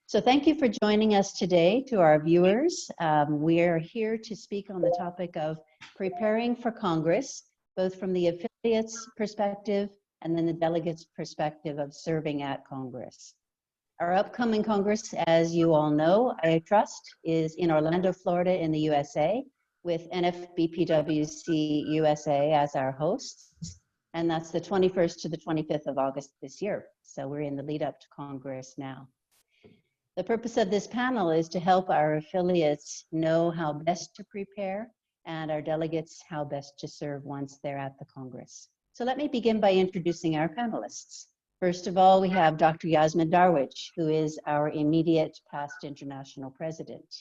So thank you for joining us today. To our viewers, we are here to speak on the topic of preparing for Congress, both from the affiliates perspective and then the delegates perspective of serving at Congress. Our upcoming Congress, as you all know, I trust, is in Orlando, Florida in the USA, with NFBPWC USA as our hosts. And that's the 21st to the 25th of August this year. So we're in the lead up to Congress now. The purpose of this panel is to help our affiliates know how best to prepare and our delegates how best to serve once they're at the Congress. So let me begin by introducing our panelists. First of all, we have Dr. Yasmin Darwich, who is our immediate past international president.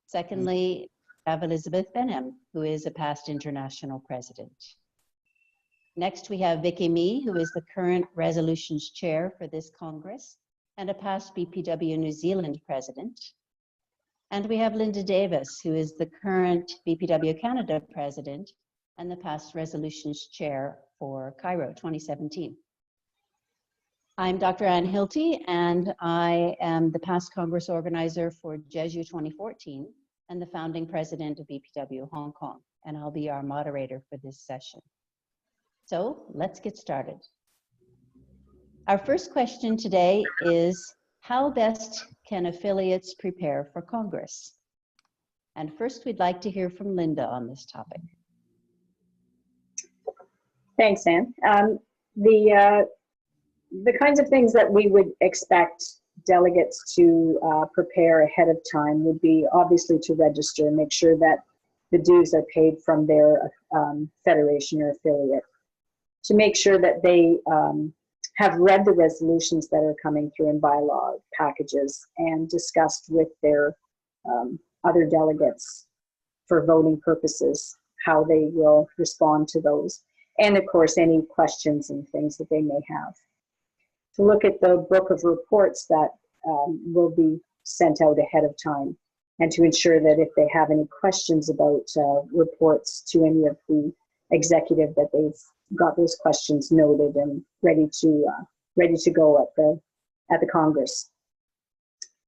Secondly, we have Elizabeth Benham, who is a past international president. Next, we have Vicky Mee, who is the current resolutions chair for this Congress and a past BPW New Zealand president. And we have Linda Davis, who is the current BPW Canada president and the past resolutions chair for Cairo 2017. I'm Dr. Ann Hilty, and I am the past Congress organizer for Jeju 2014 and the founding president of BPW Hong Kong, and I'll be our moderator for this session. So let's get started. Our first question today is, how best can affiliates prepare for Congress? And first, we'd like to hear from Linda on this topic. Thanks, Anne. The kinds of things that we would expect delegates to prepare ahead of time would be obviously to register and make sure that the dues are paid from their federation or affiliate, to make sure that they have read the resolutions that are coming through in bylaw packages and discussed with their other delegates for voting purposes, how they will respond to those. And of course, any questions and things that they may have. To look at the book of reports that will be sent out ahead of time, and to ensure that if they have any questions about reports to any of the executive, that they've got those questions noted and ready to go at the Congress.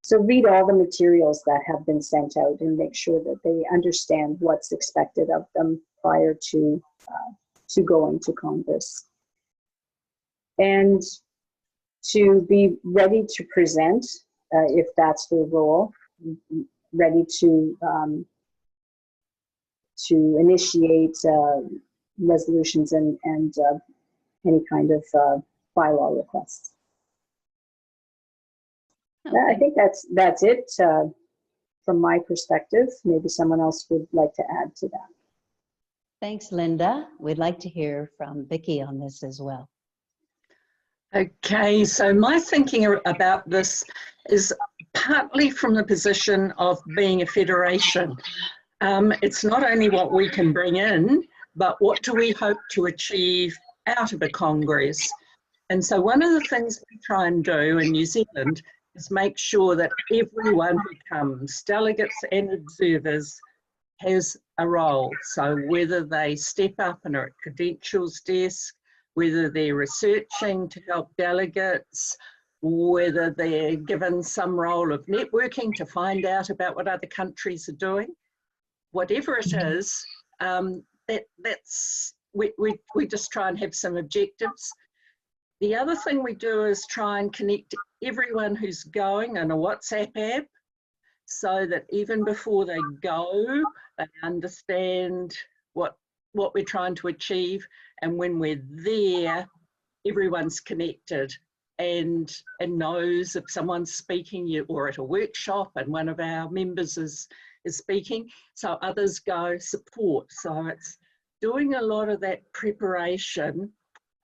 So read all the materials that have been sent out and make sure that they understand what's expected of them prior to going to Congress. And to be ready to present, if that's their role, ready to initiate resolutions and any kind of bylaw requests. Okay. I think that's it from my perspective. Maybe someone else would like to add to that. Thanks, Linda. We'd like to hear from Vicky on this as well. Okay, so my thinking about this is partly from the position of being a federation. It's not only what we can bring in, but what do we hope to achieve out of a Congress? And so one of the things we try and do in New Zealand is make sure that everyone who comes, delegates and observers, has a role. So whether they step up and are at credentials desk, whether they're researching to help delegates, whether they're given some role of networking to find out about what other countries are doing, whatever it is, we just try and have some objectives. The other thing we do is try and connect everyone who's going in a WhatsApp app, so that even before they go, they understand what we're trying to achieve, and when we're there, everyone's connected and knows if someone's speaking or at a workshop and one of our members is speaking, so others go support. So it's doing a lot of that preparation,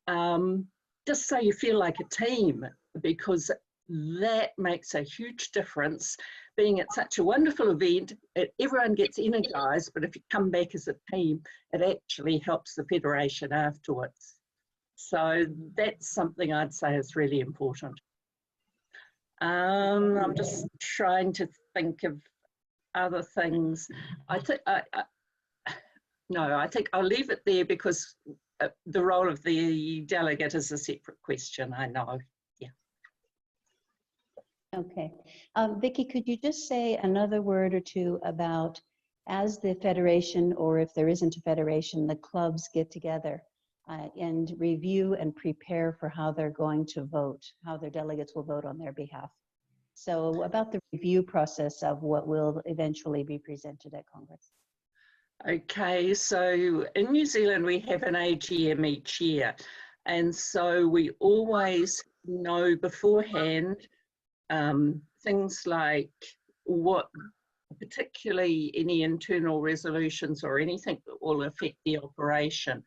just so you feel like a team, because that makes a huge difference. Being at such a wonderful event, everyone gets energized, but if you come back as a team, it actually helps the federation afterwards. So that's something I'd say is really important. I'm just trying to think of other things. I think I'll leave it there, because the role of the delegate is a separate question, I know. Okay. Vicky, could you just say another word or two about, as the federation, or if there isn't a federation, the clubs get together and review and prepare for how they're going to vote, how their delegates will vote on their behalf. So about the review process of what will eventually be presented at Congress. Okay, so in New Zealand, we have an AGM each year. And so we always know beforehand things like what, particularly any internal resolutions or anything that will affect the operation.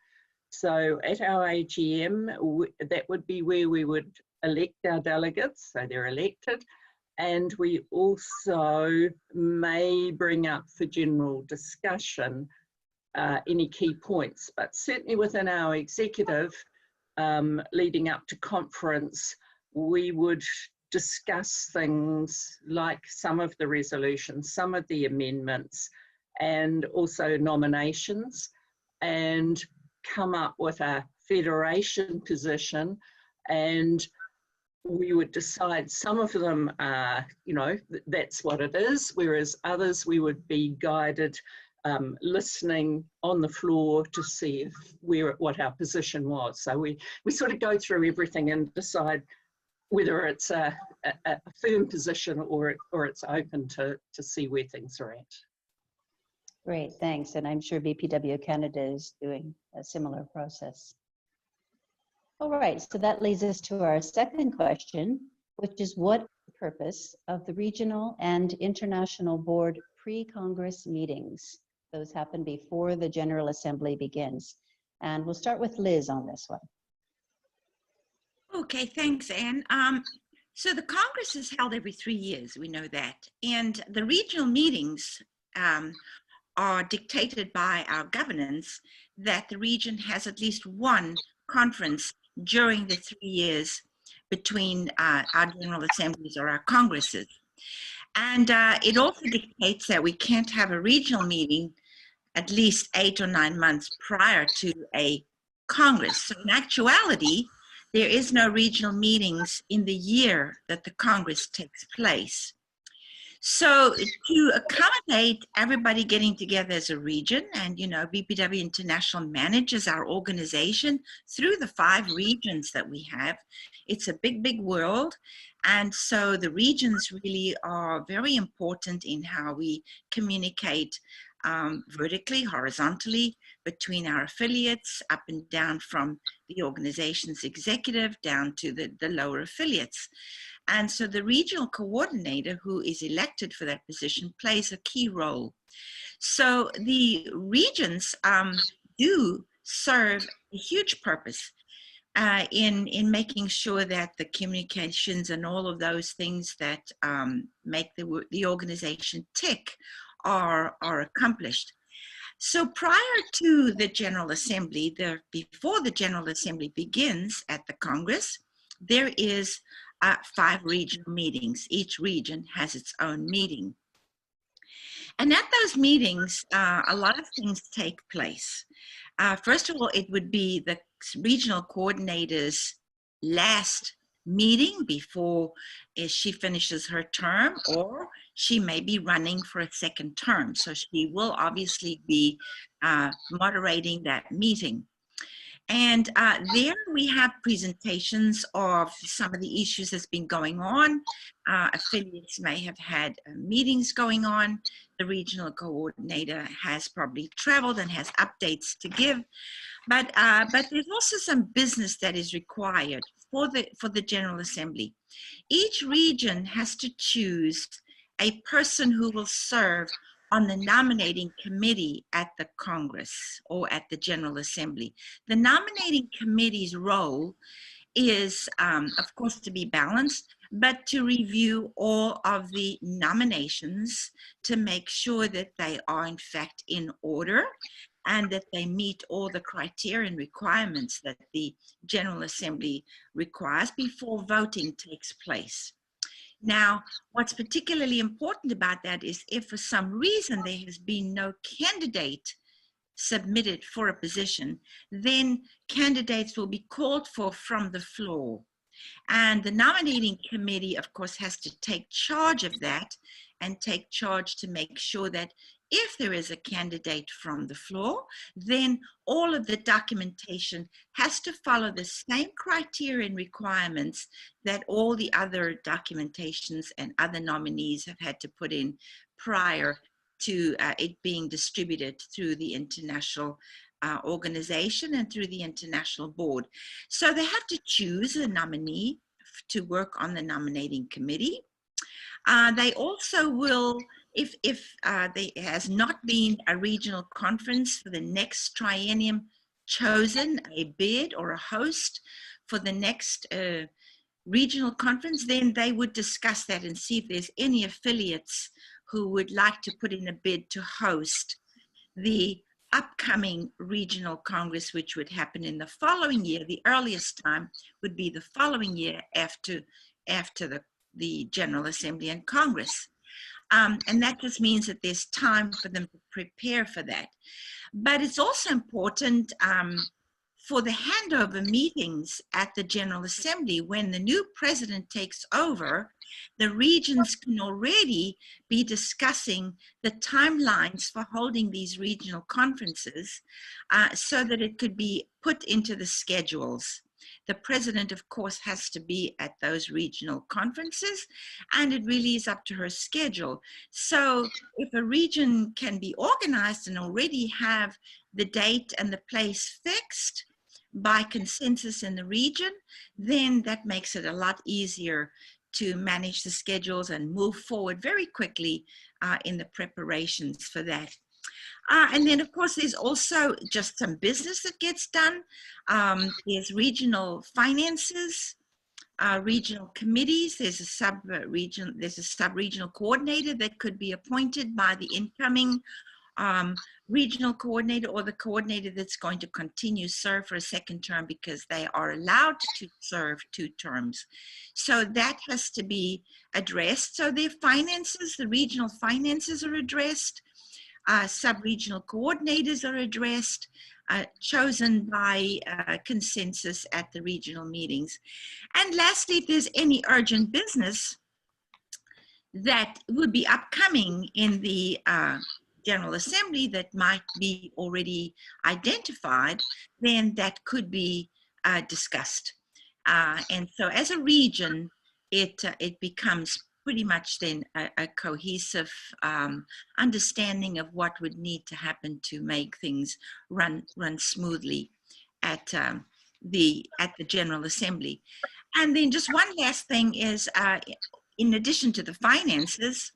So at our AGM, that would be where we would elect our delegates, so they're elected, and we also may bring up for general discussion any key points, but certainly within our executive leading up to conference, we would discuss things like some of the resolutions, some of the amendments, and also nominations, and come up with a federation position. And we would decide some of them are, you know, that's what it is, whereas others we would be guided listening on the floor to see if what our position was. So we sort of go through everything and decide whether it's a firm position or it's open to see where things are at. Great, thanks. And I'm sure BPW Canada is doing a similar process. All right, so that leads us to our second question, which is what is the purpose of the regional and international board pre-Congress meetings? Those happen before the General Assembly begins. And we'll start with Liz on this one. Okay, thanks, Anne. So the Congress is held every 3 years, we know that. And the regional meetings are dictated by our governance that the region has at least one conference during the 3 years between our General Assemblies or our Congresses. And it also dictates that we can't have a regional meeting at least 8 or 9 months prior to a Congress. So in actuality, there is no regional meetings in the year that the Congress takes place. So to accommodate everybody getting together as a region, and you know, BPW International manages our organization through the 5 regions that we have. It's a big, big world. And so the regions really are very important in how we communicate vertically, horizontally, between our affiliates, up and down from the organization's executive down to the lower affiliates. And so the regional coordinator who is elected for that position plays a key role. So the regions do serve a huge purpose in making sure that the communications and all of those things that make the organization tick are accomplished. So prior to the General Assembly, before the General Assembly begins at the Congress, there is 5 regional meetings. Each region has its own meeting. And at those meetings, a lot of things take place. First of all, it would be the regional coordinator's last meeting before she finishes her term, or she may be running for a second term. So she will obviously be moderating that meeting. And there we have presentations of some of the issues that's been going on. Affiliates may have had meetings going on. The regional coordinator has probably traveled and has updates to give. But there's also some business that is required for the General Assembly. Each region has to choose a person who will serve on the nominating committee at the Congress or at the General Assembly. The nominating committee's role is, of course, to be balanced, but to review all of the nominations to make sure that they are in fact in order and that they meet all the criteria and requirements that the General Assembly requires before voting takes place. Now, what's particularly important about that is if for some reason there has been no candidate submitted for a position, then candidates will be called for from the floor. And the nominating committee, of course, has to take charge of that and take charge to make sure that if there is a candidate from the floor, then all of the documentation has to follow the same criteria and requirements that all the other documentations and other nominees have had to put in prior to it being distributed through the international organization and through the international board. So they have to choose a nominee to work on the nominating committee. They also will, if there has not been a regional conference for the next triennium chosen, a bid or a host for the next regional conference, then they would discuss that and see if there's any affiliates who would like to put in a bid to host the upcoming regional congress, which would happen in the following year. The earliest time would be the following year after the General Assembly and Congress. And that just means that there's time for them to prepare for that. But it's also important for the handover meetings at the General Assembly. When the new president takes over, the regions can already be discussing the timelines for holding these regional conferences so that it could be put into the schedules. The president, of course, has to be at those regional conferences, and it really is up to her schedule. So if a region can be organized and already have the date and the place fixed by consensus in the region, then that makes it a lot easier to manage the schedules and move forward very quickly in the preparations for that. And then, of course, there's also just some business that gets done. There's regional finances, regional committees. There's a sub-regional coordinator that could be appointed by the incoming regional coordinator or the coordinator that's going to continue serve for a second term, because they are allowed to serve 2 terms. So that has to be addressed. So their finances, the regional finances are addressed. Sub-regional coordinators are addressed, chosen by consensus at the regional meetings. And lastly, if there's any urgent business that would be upcoming in the General Assembly that might be already identified, then that could be discussed. And so as a region, it becomes pretty much then a cohesive understanding of what would need to happen to make things run smoothly at the General Assembly. And then just one last thing is, in addition to the finances,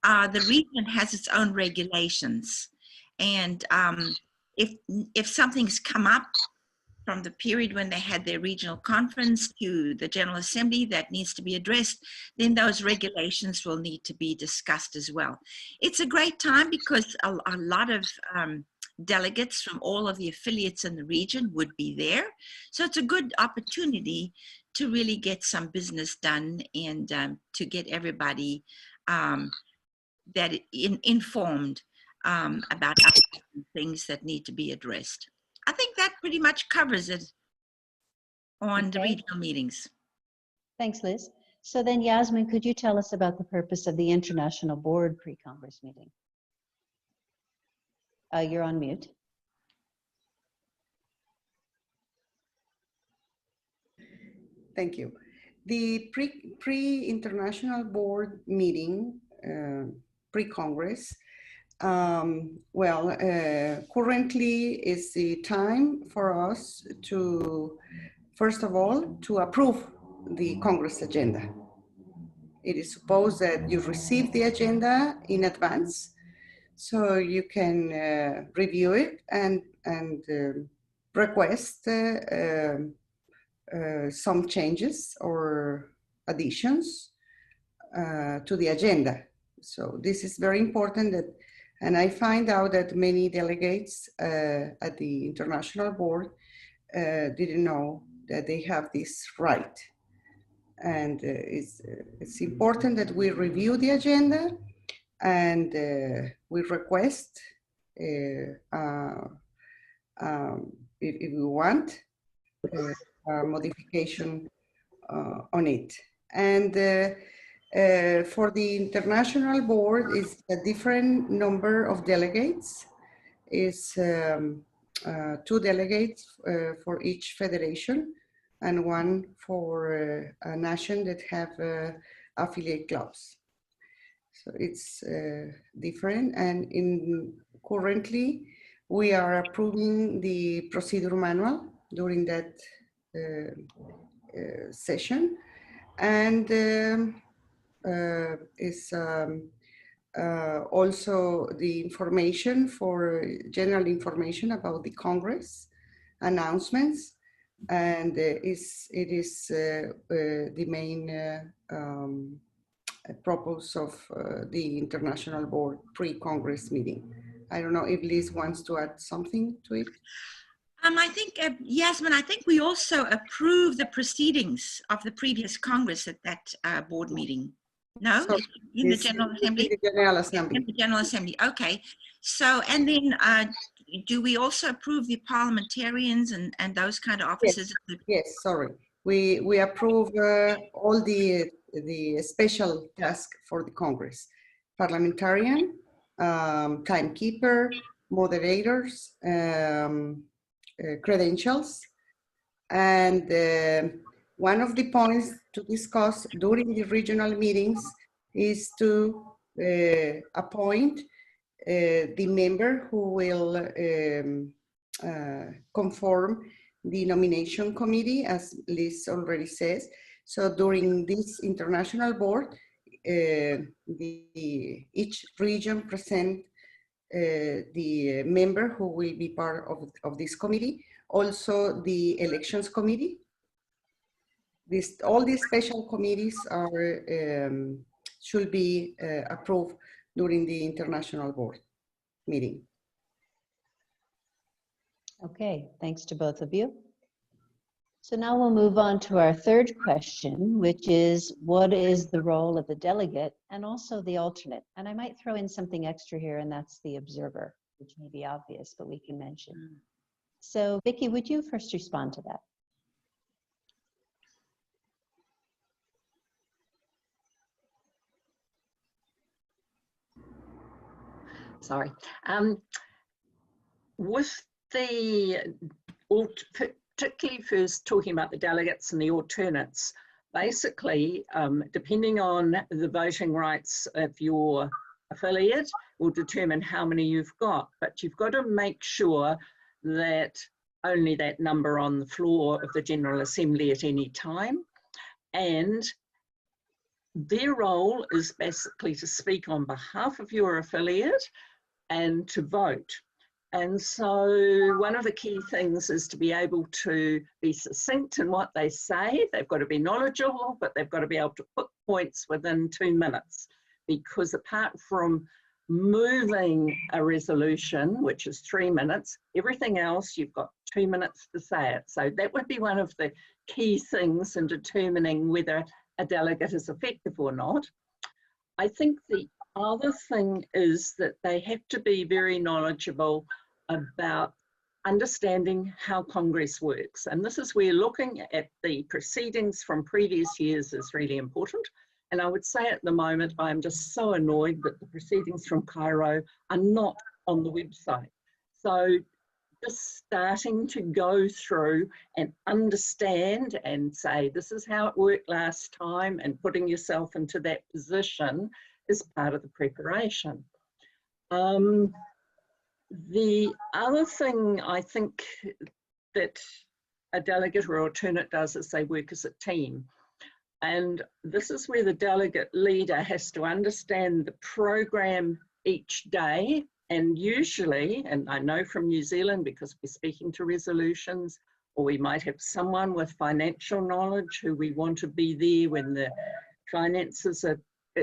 the region has its own regulations. And if something's come up from the period when they had their regional conference to the General Assembly that needs to be addressed, then those regulations will need to be discussed as well. It's a great time because a lot of delegates from all of the affiliates in the region would be there. So it's a good opportunity to really get some business done and to get everybody informed about things that need to be addressed. I think that pretty much covers it on the regional meetings. Thanks, Liz. So then, Yasmin, could you tell us about the purpose of the International Board pre-Congress meeting? You're on mute. Thank you. The pre-International Board meeting, pre-Congress, currently is the time for us to, first of all, to approve the Congress agenda. It is supposed that you receive the agenda in advance, so you can review it and request some changes or additions to the agenda. So this is very important, and I find out that many delegates at the International Board didn't know that they have this right. And it's important that we review the agenda and we request, if we want, a modification on it. And for the international board, is a different number of delegates. Is 2 delegates for each federation and 1 for a nation that have affiliate clubs. So it's different, and currently we are approving the procedure manual during that session, and is also the information for general information about the Congress announcements, and it is the main purpose of the International Board pre-Congress meeting. I don't know if Liz wants to add something to it. I think, Yasmin, I think we also approved the proceedings of the previous Congress at that board meeting. No, So in the General Assembly? In the General Assembly. In the General Assembly, okay. So, and then do we also approve the parliamentarians and those kind of officers? Yes, sorry. We approve all the special task for the Congress. Parliamentarian, timekeeper, moderators, credentials. And one of the points to discuss during the regional meetings is to appoint the member who will conform the nomination committee, as Liz already says. So during this international board, each region present the member who will be part of this committee. Also the elections committee. All these special committees are should be approved during the international board meeting. Okay, thanks to both of you. So now we'll move on to our third question, which is what is the role of the delegate and also the alternate? And I might throw in something extra here, and that's the observer, which may be obvious, but we can mention. So Vicki, would you first respond to that? Sorry. With the, particularly first talking about the delegates and the alternates, basically, depending on the voting rights of your affiliate will determine how many you've got, but you've got to make sure that only that number on the floor of the General Assembly at any time, and their role is basically to speak on behalf of your affiliate and to vote. And so one of the key things is to be able to be succinct in what they say. They've got to be knowledgeable, but they've got to be able to put points within 2 minutes, because apart from moving a resolution, which is 3 minutes, everything else you've got 2 minutes to say it. So that would be one of the key things in determining whether a delegate is effective or not. I think the other thing is that they have to be very knowledgeable about understanding how Congress works. And this is where looking at the proceedings from previous years is really important. And I would say at the moment, I'm just so annoyed that the proceedings from Cairo are not on the website. So just starting to go through and understand and say, this is how it worked last time, and putting yourself into that position is part of the preparation. The other thing I think that a delegate or alternate does is they work as a team. And this is where the delegate leader has to understand the program each day. And usually, and I know from New Zealand because we're speaking to resolutions, or we might have someone with financial knowledge who we want to be there when the finances are,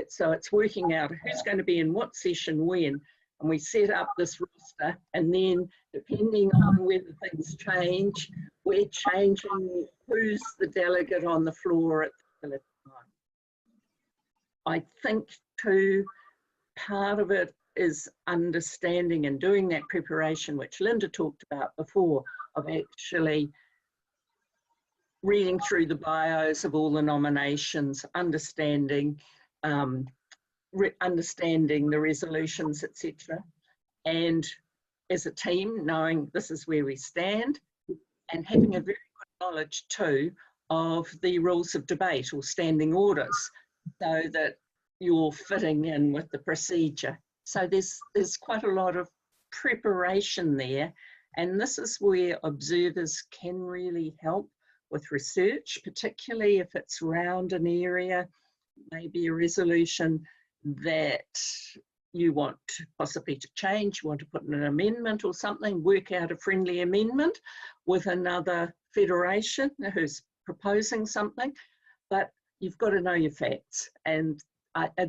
so it's working out who's going to be in what session when. And we set up this roster, and then depending on whether things change, we're changing who's the delegate on the floor at the time. I think too, part of it is understanding and doing that preparation, which Linda talked about before, of actually reading through the bios of all the nominations, understanding understanding the resolutions, etc. And as a team, knowing this is where we stand, and having a very good knowledge too of the rules of debate or standing orders, so that you're fitting in with the procedure. So there's quite a lot of preparation there, and this is where observers can really help with research, particularly if it's around an area, maybe a resolution that you want possibly to change, you want to put in an amendment or something, work out a friendly amendment with another federation who's proposing something, but you've got to know your facts. And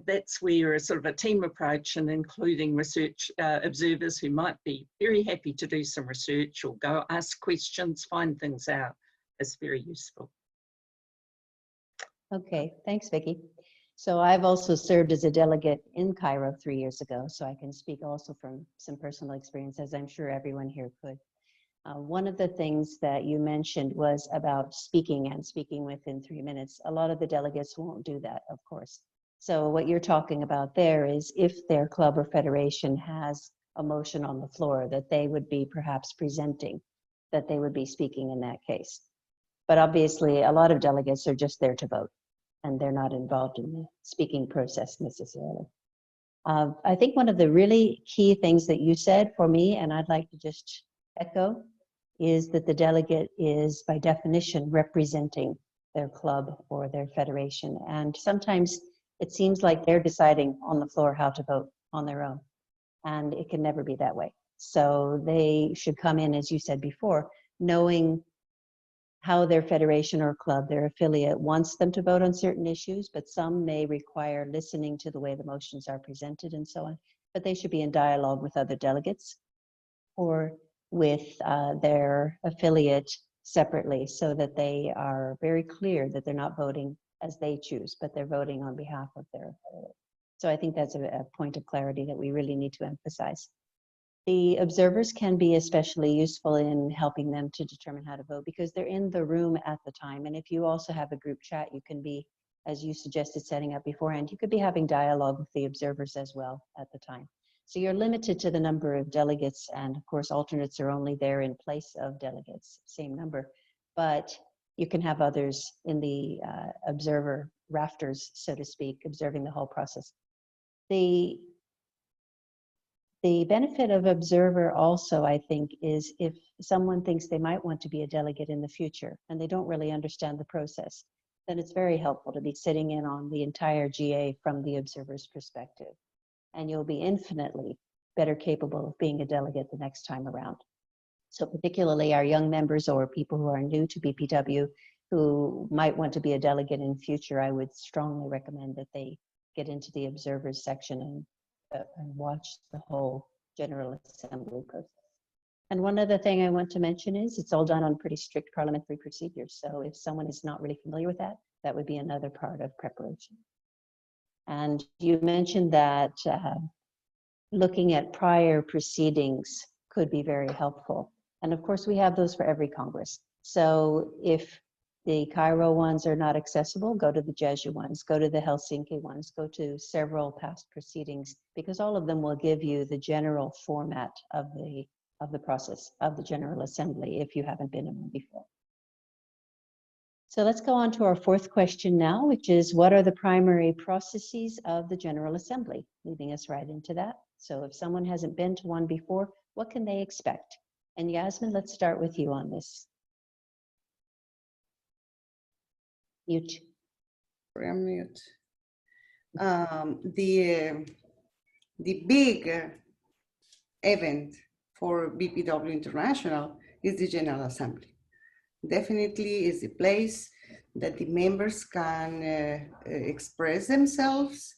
that's where a sort of a team approach, and including research observers who might be very happy to do some research or go ask questions, find things out, is very useful. Okay, thanks, Vicki. So I've also served as a delegate in Cairo 3 years ago, so I can speak also from some personal experience, as I'm sure everyone here could. One of the things that you mentioned was about speaking and speaking within 3 minutes. A lot of the delegates won't do that, of course. So what you're talking about there is if their club or federation has a motion on the floor that they would be perhaps presenting, that they would be speaking in that case. But obviously, a lot of delegates are just there to vote, and they're not involved in the speaking process necessarily. I think one of the really key things that you said for me, and I'd like to just echo, is that the delegate is by definition representing their club or their federation. And sometimes it seems like they're deciding on the floor how to vote on their own, and it can never be that way. So they should come in, as you said before, knowing how their federation or club, their affiliate, wants them to vote on certain issues, but some may require listening to the way the motions are presented and so on. But they should be in dialogue with other delegates or with their affiliate separately, so that they are very clear that they're not voting as they choose, but they're voting on behalf of their affiliate. So I think that's a point of clarity that we really need to emphasize. The observers can be especially useful in helping them to determine how to vote because they're in the room at the time. And if you also have a group chat, you can be, as you suggested, setting up beforehand, you could be having dialogue with the observers as well at the time. So you're limited to the number of delegates, and of course alternates are only there in place of delegates, same number, but you can have others in the observer rafters, so to speak, observing the whole process. The benefit of observer also, I think, is if someone thinks they might want to be a delegate in the future and they don't really understand the process, then it's very helpful to be sitting in on the entire GA from the observer's perspective. And you'll be infinitely better capable of being a delegate the next time around. So particularly our young members or people who are new to BPW who might want to be a delegate in future, I would strongly recommend that they get into the observers section and watch the whole General Assembly process. And one other thing I want to mention is it's all done on pretty strict parliamentary procedures. So if someone is not really familiar with that, that would be another part of preparation. And you mentioned that looking at prior proceedings could be very helpful. And of course, we have those for every Congress. So if the Cairo ones are not accessible, go to the Jeju ones, go to the Helsinki ones, go to several past proceedings, because all of them will give you the general format of the process of the General Assembly if you haven't been in one before. So let's go on to our fourth question now, which is what are the primary processes of the General Assembly? Leading us right into that. So if someone hasn't been to one before, what can they expect? And Yasmin, let's start with you on this. Mute. I'm mute. The big event for BPW International is the General Assembly. Definitely is a place that the members can express themselves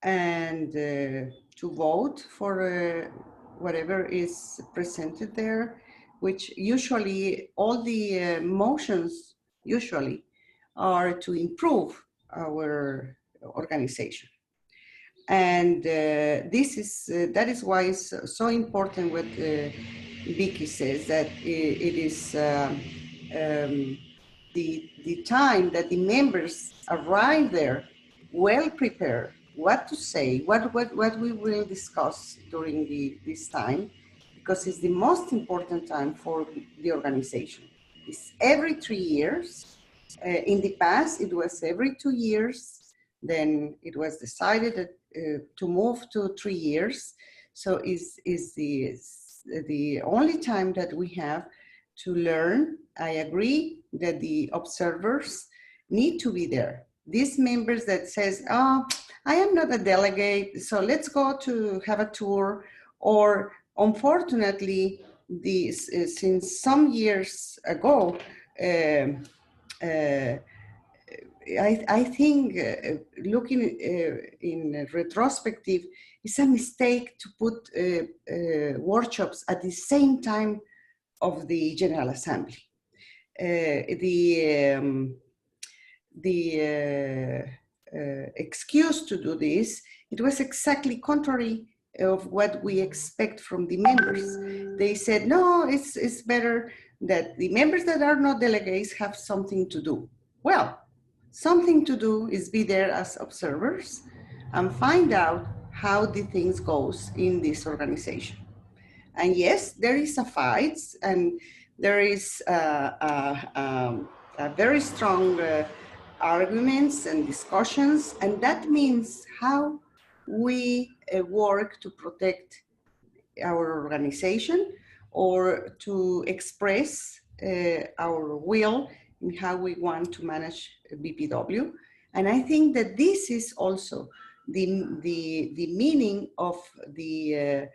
and to vote for whatever is presented there, which usually all the motions usually are to improve our organization. And that is why it's so important what Vicky says, that it is the time that the members arrive there well prepared, what to say, what we will discuss during this time, because it's the most important time for the organization. It's every 3 years. In the past, it was every 2 years. Then it was decided that, to move to 3 years. So is the only time that we have to learn. I agree that the observers need to be there. These members that says, oh, I am not a delegate, so let's go to have a tour. Or unfortunately, since some years ago, I think looking in retrospective, it's a mistake to put workshops at the same time of the General Assembly. The excuse to do this, it was exactly contrary of what we expect from the members. They said, no, it's better that the members that are not delegates have something to do. Well, something to do is be there as observers and find out how the things goes in this organization. And yes, there is a fight, and there is a very strong arguments and discussions, and that means how we work to protect our organization or to express our will in how we want to manage BPW. And I think that this is also the meaning of the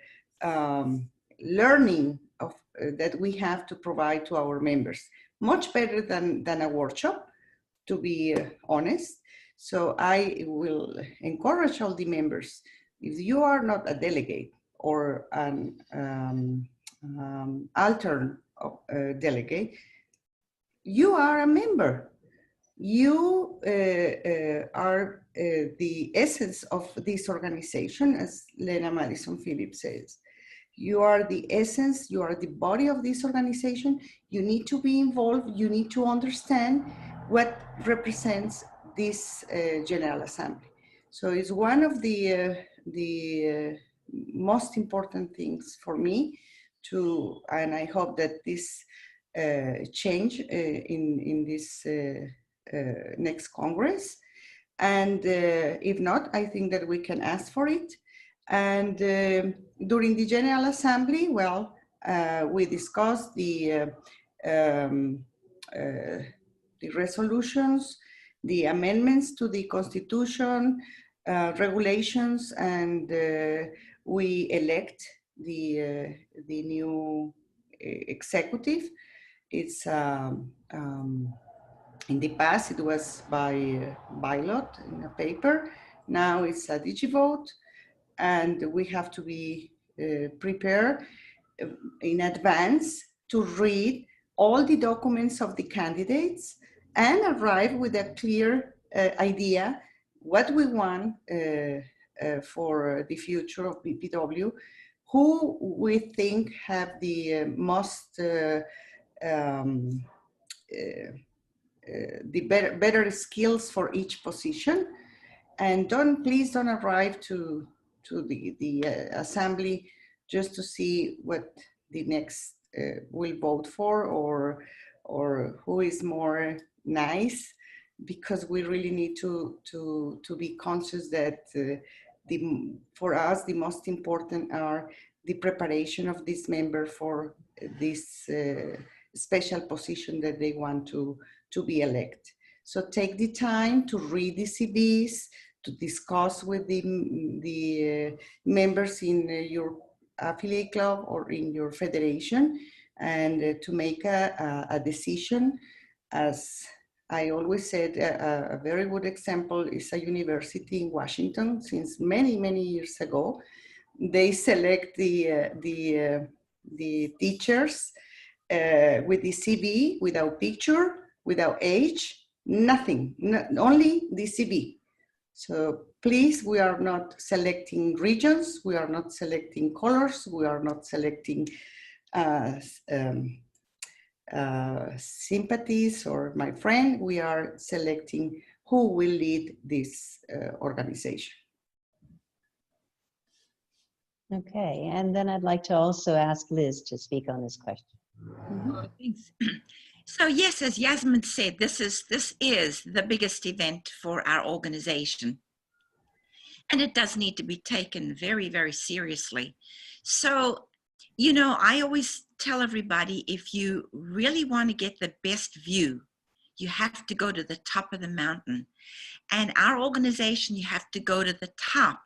learning of that we have to provide to our members, much better than a workshop, to be honest. So I will encourage all the members, if you are not a delegate or an alternate delegate, you are a member. You are the essence of this organization, as Lena Madison Phillips says. You are the essence, you are the body of this organization. You need to be involved. You need to understand what represents this General Assembly. So it's one of the most important things for me to, and I hope that this change in this next Congress. And if not, I think that we can ask for it. And during the General Assembly, well, we discussed the resolutions, the amendments to the Constitution, regulations, and we elect the new executive. It's in the past it was by ballot in a paper. Now it's a digivote, and we have to be prepared in advance to read all the documents of the candidates and arrive with a clear idea what we want for the future of BPW, who we think have the most the better skills for each position. And please don't arrive to the assembly just to see what the next will vote for, or who is more nice, because we really need to be conscious that for us the most important are the preparation of this member for this special position that they want to be elected. So take the time to read the CVs, to discuss with the members in your affiliate club or in your federation, and to make a decision. As I always said, a very good example is a university in Washington. Since many, many years ago, they select the teachers with the CV, without picture, without age, nothing, only the CV. So please, we are not selecting regions, we are not selecting colors, we are not selecting sympathies or my friend, we are selecting who will lead this organization. Okay, and then I'd like to also ask Liz to speak on this question. Thanks. So yes, as Yasmin said, this is the biggest event for our organization. And it does need to be taken very, very seriously. So, you know, I always tell everybody, if you really want to get the best view, you have to go to the top of the mountain. And our organization, you have to go to the top.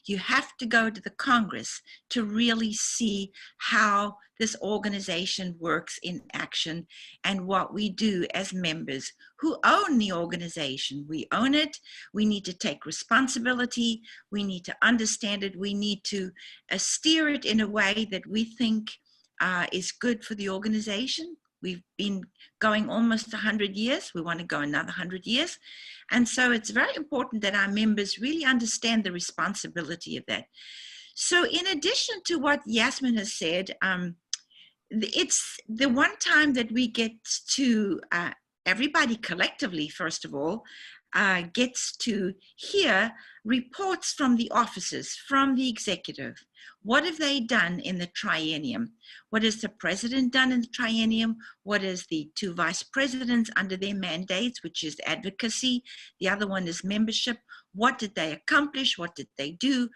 You have to go to the Congress to really see how this organization works in action and what we do as members who own the organization. We own it. We need to take responsibility. We need to understand it. We need to steer it in a way that we think is good for the organization. We've been going almost 100 years. We want to go another 100 years. And so it's very important that our members really understand the responsibility of that. So in addition to what Yasmin has said, it's the one time that we get to, everybody collectively, first of all, gets to hear reports from the officers, from the executive. What have they done in the triennium? What has the president done in the triennium? What is the two vice presidents under their mandates, which is advocacy? The other one is membership. What did they accomplish? What did they do?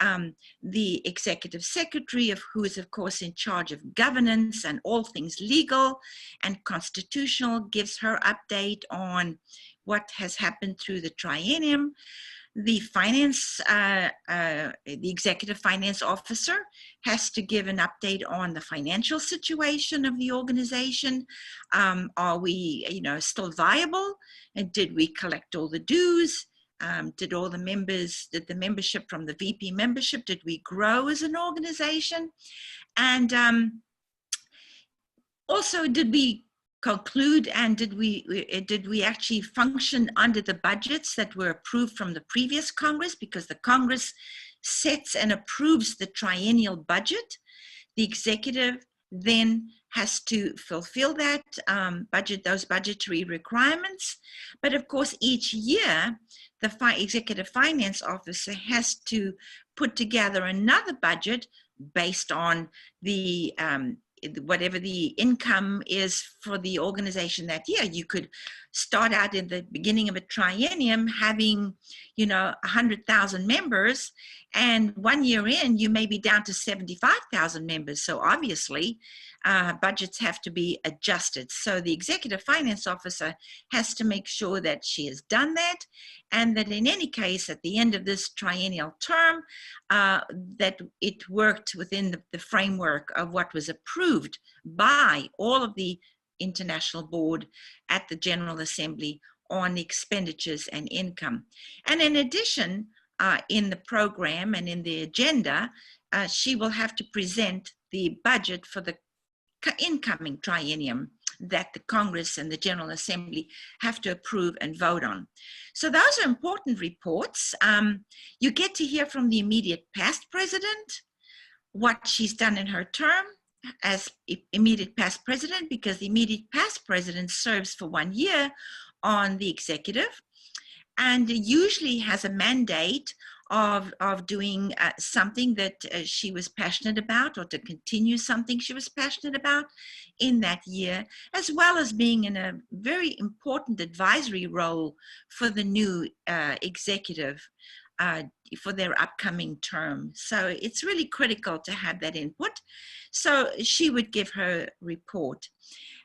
The executive secretary, who is of course in charge of governance and all things legal and constitutional, gives her update on what has happened through the triennium. The the executive finance officer has to give an update on the financial situation of the organization. Are we, still viable? And did we collect all the dues? Did all the members, did the membership from the VP membership, did we grow as an organization? And also, did we conclude and did we actually function under the budgets that were approved from the previous Congress? Because the Congress sets and approves the triennial budget. The executive then has to fulfill that those budgetary requirements. But of course, each year, the executive finance officer has to put together another budget based on the whatever the income is for the organization that year. You could start out in the beginning of a triennium having, 100,000 members, and 1 year in, you may be down to 75,000 members. So obviously, budgets have to be adjusted. So the executive finance officer has to make sure that she has done that, and that in any case, at the end of this triennial term, that it worked within the framework of what was approved by all of the International Board at the General Assembly on expenditures and income. And in addition, in the program and in the agenda, she will have to present the budget for the incoming triennium that the Congress and the General Assembly have to approve and vote on. So those are important reports. You get to hear from the immediate past president, what she's done in her term as immediate past president, because the immediate past president serves for 1 year on the executive and usually has a mandate of doing something that she was passionate about, or to continue something she was passionate about in that year, as well as being in a very important advisory role for the new executive for their upcoming term. So it's really critical to have that input. So she would give her report.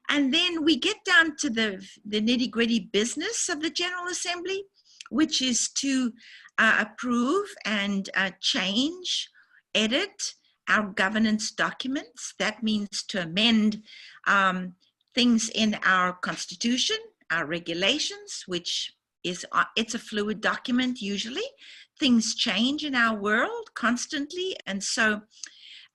And then we get down to the nitty-gritty business of the General Assembly, which is to approve and change, edit our governance documents. That means to amend things in our Constitution, our regulations, which is, it's a fluid document usually. Things change in our world constantly. And so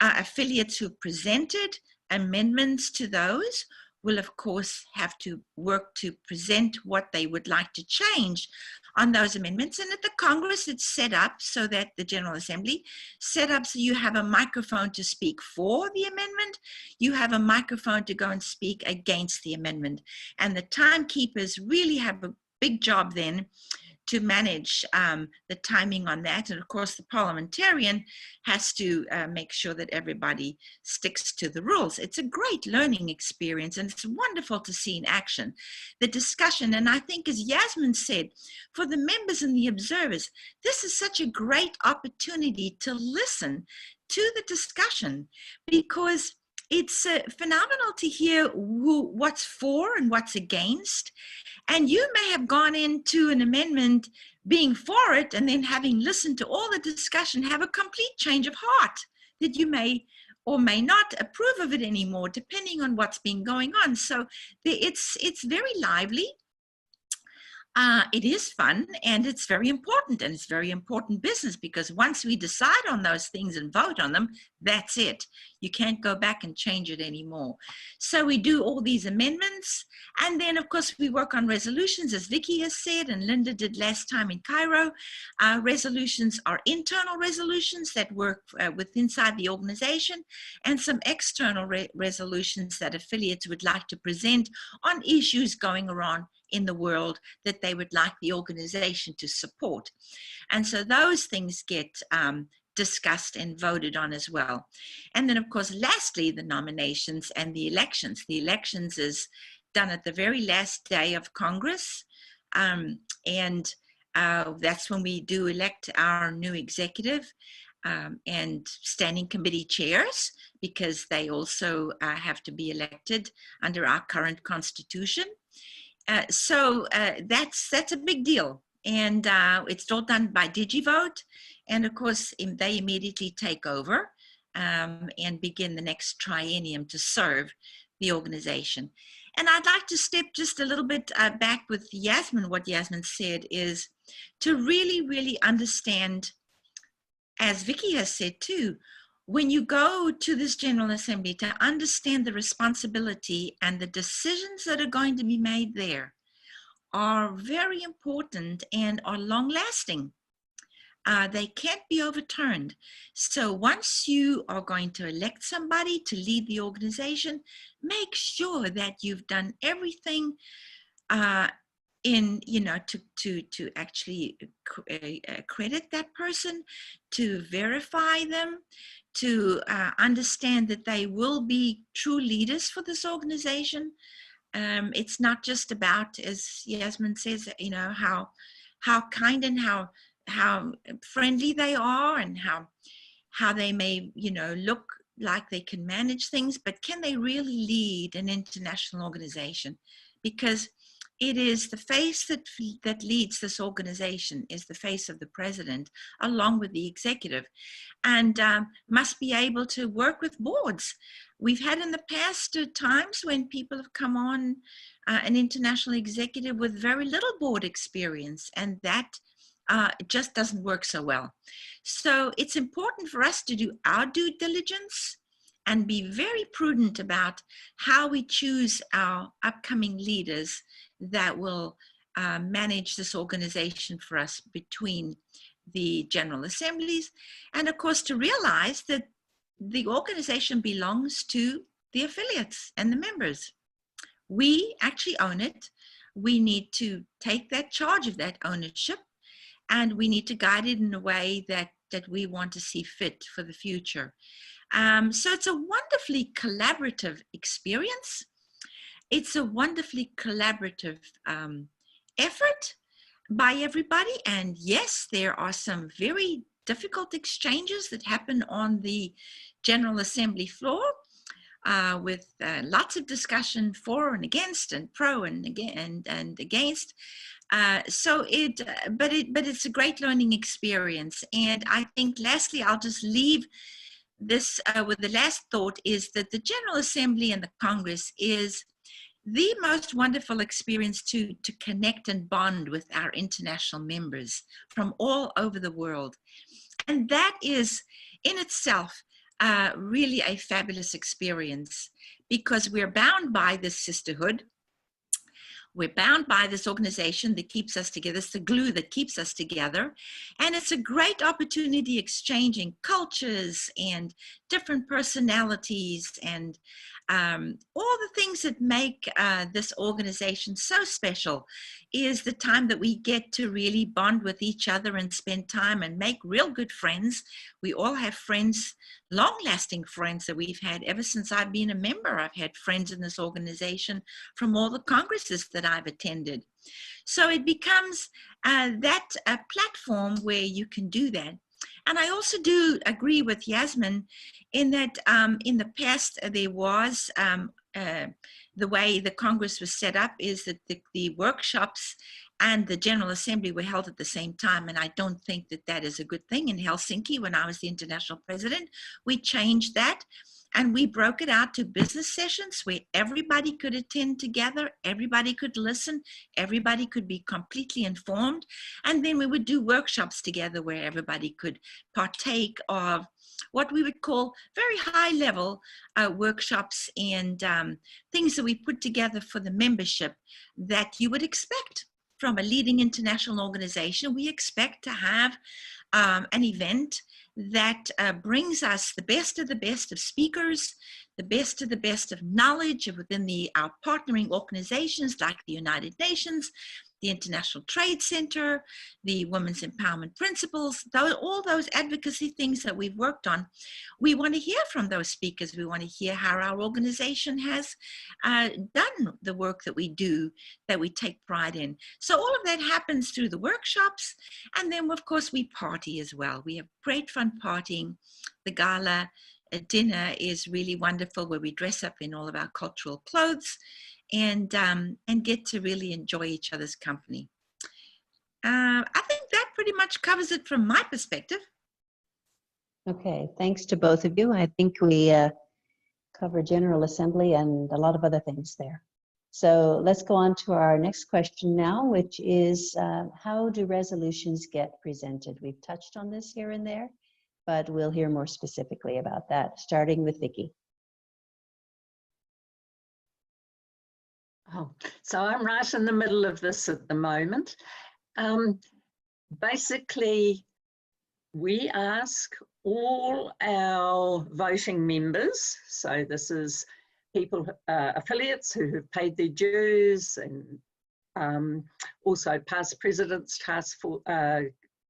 affiliates who presented amendments to those will, of course, have to work to present what they would like to change on those amendments. And at the Congress, it's set up so that the General Assembly set up so you have a microphone to speak for the amendment, you have a microphone to go and speak against the amendment. And the timekeepers really have a big job then to manage the timing on that. And of course, the parliamentarian has to make sure that everybody sticks to the rules. It's a great learning experience, and it's wonderful to see in action the discussion. And I think, as Yasmin said, for the members and the observers, this is such a great opportunity to listen to the discussion, because it's phenomenal to hear what's for and what's against. And you may have gone into an amendment being for it, and then having listened to all the discussion, have a complete change of heart that you may or may not approve of it anymore, depending on what's been going on. So it's very lively. It is fun, and it's very important, and it's very important business, because once we decide on those things and vote on them, that's it. You can't go back and change it anymore. So we do all these amendments, and then of course we work on resolutions, as Vicky has said, and Linda did last time in Cairo. Resolutions are internal resolutions that work inside the organization, and some external resolutions that affiliates would like to present on issues going around in the world that they would like the organization to support. And so those things get discussed and voted on as well. And then, of course, lastly, the nominations and the elections. The elections is done at the very last day of Congress. And that's when we do elect our new executive and standing committee chairs, because they also have to be elected under our current constitution. So that's a big deal, and it's all done by DigiVote, and of course they immediately take over and begin the next triennium to serve the organization. And I'd like to step just a little bit back with Yasmin. What Yasmin said is to really understand, as Vicky has said too, when you go to this General Assembly, to understand the responsibility and the decisions that are going to be made there are very important and are long-lasting. They can't be overturned. So once you are going to elect somebody to lead the organization, make sure that you've done everything to actually credit that person, to verify them, to understand that they will be true leaders for this organization. It's not just about, as Yasmin says, how kind and how friendly they are, and how they may look like they can manage things, but can they really lead an international organization? Because it is the face that leads this organization, is the face of the president, along with the executive, and must be able to work with boards. We've had in the past times when people have come on an international executive with very little board experience, and that just doesn't work so well. So it's important for us to do our due diligence and be very prudent about how we choose our upcoming leaders that will manage this organization for us between the General Assemblies. And of course, to realize that the organization belongs to the affiliates and the members. We actually own it. We need to take that charge of that ownership, and we need to guide it in a way that we want to see fit for the future. So it's a wonderfully collaborative experience. It's a wonderfully collaborative effort by everybody. And yes, there are some very difficult exchanges that happen on the General Assembly floor with lots of discussion for and against, and pro and against. But it's a great learning experience. And I think lastly, I'll just leave this with the last thought, is that the General Assembly and the Congress is the most wonderful experience to connect and bond with our international members from all over the world. And that is in itself really a fabulous experience, because we're bound by this sisterhood. We're bound by this organization that keeps us together. It's the glue that keeps us together. And it's a great opportunity exchanging cultures and different personalities and all the things that make this organization so special is the time that we get to really bond with each other and spend time and make real good friends. We all have friends, long-lasting friends that we've had ever since I've been a member. I've had friends in this organization from all the congresses that I've attended. So it becomes that platform where you can do that. And I also do agree with Yasmin in that in the past there was the way the Congress was set up is that the workshops and the General Assembly were held at the same time. And I don't think that that is a good thing. In Helsinki, when I was the international president, we changed that. And we broke it out to business sessions where everybody could attend together, everybody could listen, everybody could be completely informed. And then we would do workshops together where everybody could partake of what we would call very high level workshops and things that we put together for the membership that you would expect from a leading international organization. We expect to have an event that brings us the best of speakers, the best of knowledge within our partnering organizations like the United Nations, the International Trade Center, the Women's Empowerment Principles, all those advocacy things that we've worked on. We want to hear from those speakers. We want to hear how our organization has done the work that we do, that we take pride in. So all of that happens through the workshops. And then, of course, we party as well. We have great fun partying. The gala dinner is really wonderful where we dress up in all of our cultural clothes and get to really enjoy each other's company. I think that pretty much covers it from my perspective. Okay, thanks to both of you. I think we covered General Assembly and a lot of other things there. So let's go on to our next question now, which is how do resolutions get presented? We've touched on this here and there, but we'll hear more specifically about that, starting with Vicki. Oh, so I'm right in the middle of this at the moment. Basically, we ask all our voting members, so this is people, affiliates who have paid their dues, and also past presidents,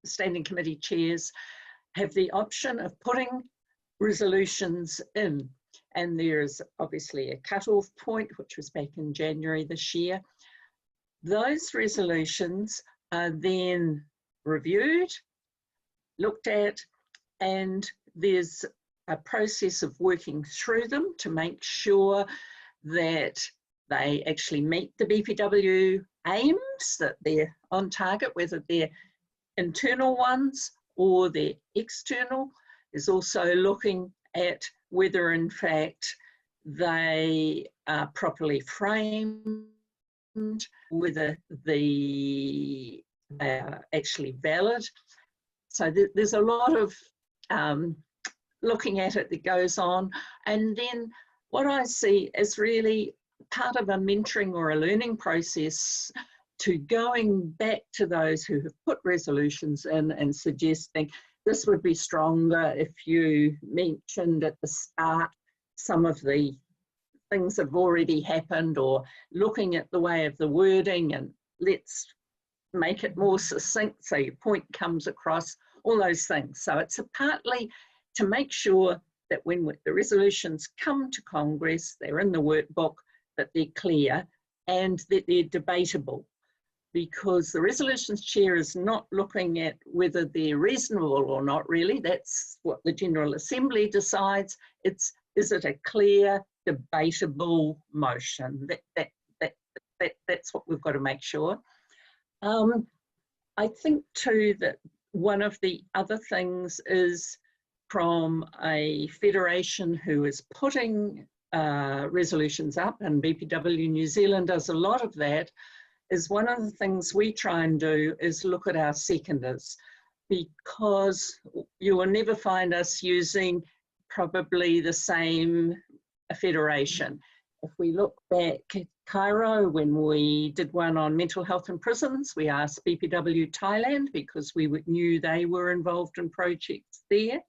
standing committee chairs, have the option of putting resolutions in. And there's obviously a cutoff point, which was back in January this year. Those resolutions are then reviewed, looked at, and there's a process of working through them to make sure that they actually meet the BPW aims, that they're on target, whether they're internal ones or they're external. There's also looking at whether in fact they are properly framed, whether they are actually valid. So there's a lot of looking at it that goes on. And then what I see is really part of a mentoring or a learning process to going back to those who have put resolutions in and suggesting this would be stronger if you mentioned at the start some of the things have already happened, or looking at the way of the wording and let's make it more succinct so your point comes across, all those things. So it's partly to make sure that when the resolutions come to Congress, they're in the workbook, that they're clear and that they're debatable. Because the resolutions chair is not looking at whether they're reasonable or not really. That's what the General Assembly decides. It's, is it a clear, debatable motion? That's what we've got to make sure. I think too that one of the other things is from a federation who is putting resolutions up, and BPW New Zealand does a lot of that, is one of the things we try and do is look at our seconders, because you will never find us using probably the same a federation. If we look back at Cairo, when we did one on mental health in prisons, we asked BPW Thailand because we knew they were involved in projects there.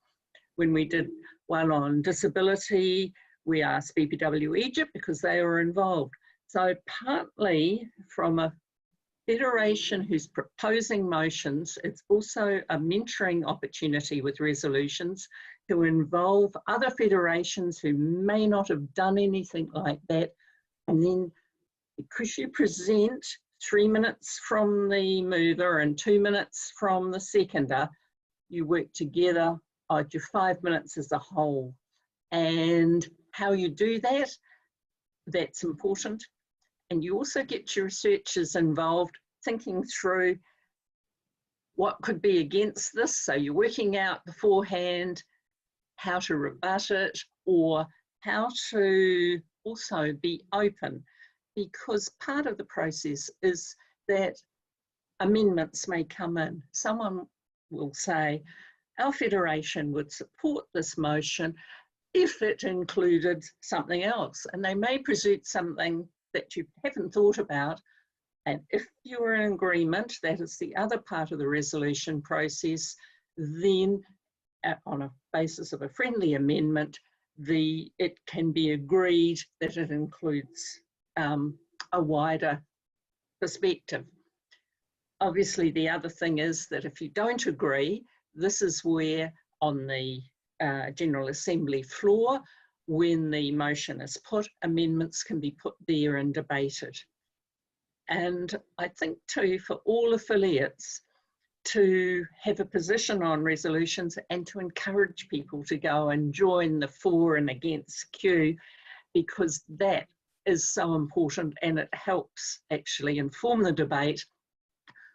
When we did one on disability, we asked BPW Egypt because they were involved. So partly from a federation who's proposing motions, it's also a mentoring opportunity with resolutions to involve other federations who may not have done anything like that. And then because you present 3 minutes from the mover and 2 minutes from the seconder, you work together at your 5 minutes as a whole. And how you do that, that's important. And you also get your researchers involved thinking through what could be against this. So you're working out beforehand how to rebut it or how to also be open, because part of the process is that amendments may come in. Someone will say, our federation would support this motion if it included something else, and they may present something that you haven't thought about. And if you're in agreement, that is the other part of the resolution process, then on a basis of a friendly amendment, it can be agreed that it includes a wider perspective. Obviously, the other thing is that if you don't agree, this is where on the General Assembly floor, when the motion is put, amendments can be put there and debated. And I think too, for all affiliates to have a position on resolutions and to encourage people to go and join the for and against queue, because that is so important and it helps actually inform the debate,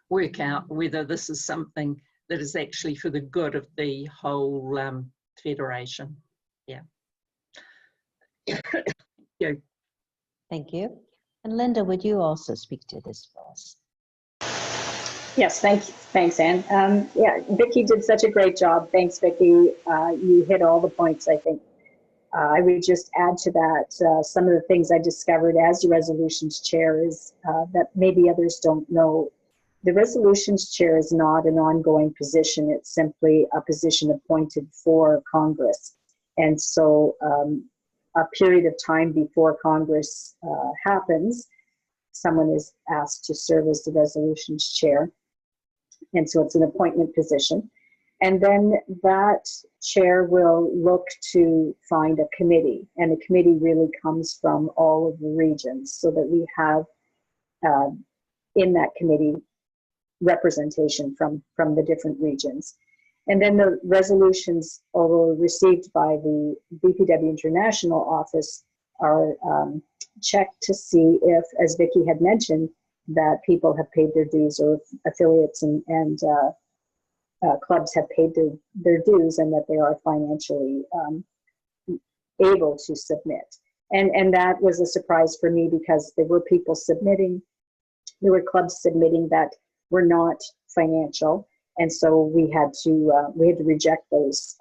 work out whether this is something that is actually for the good of the whole federation. Yeah. Thank you. Thank you. And Linda, would you also speak to this for us? Yes, thanks, Anne. Yeah, Vicky did such a great job. Thanks, Vicky. You hit all the points, I think. I would just add to that some of the things I discovered as the resolutions chair is that maybe others don't know. The resolutions chair is not an ongoing position. It's simply a position appointed for Congress. And so a period of time before Congress happens, someone is asked to serve as the resolutions chair. And so it's an appointment position. And then that chair will look to find a committee, and the committee really comes from all of the regions so that we have in that committee representation from the different regions. And then the resolutions, although received by the BPW International Office, are checked to see if, as Vicky had mentioned, that people have paid their dues, or affiliates and clubs have paid their dues, and that they are financially able to submit. And that was a surprise for me, because there were people submitting, there were clubs submitting that were not financial, and so we had to reject those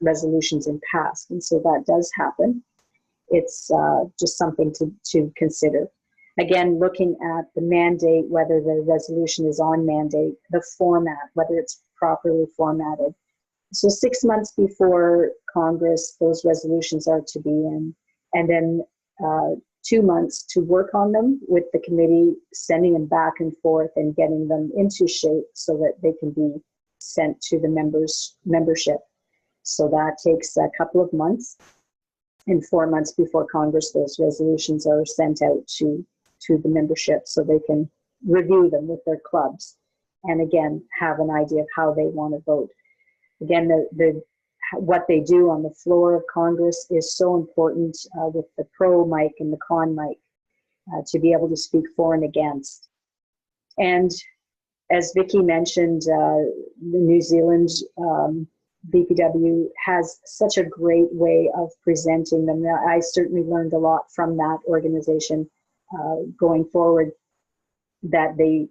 resolutions and pass. And so that does happen. It's just something to consider. Again, looking at the mandate, whether the resolution is on mandate, the format, whether it's properly formatted. So 6 months before Congress, those resolutions are to be in, and then 2 months to work on them with the committee, sending them back and forth and getting them into shape so that they can be sent to the membership. So that takes a couple of months, and 4 months before Congress, those resolutions are sent out to the membership so they can review them with their clubs, and again have an idea of how they want to vote. Again, what they do on the floor of Congress is so important with the pro mic and the con mic to be able to speak for and against. And as Vicky mentioned, the New Zealand BPW has such a great way of presenting them. I certainly learned a lot from that organization going forward, that they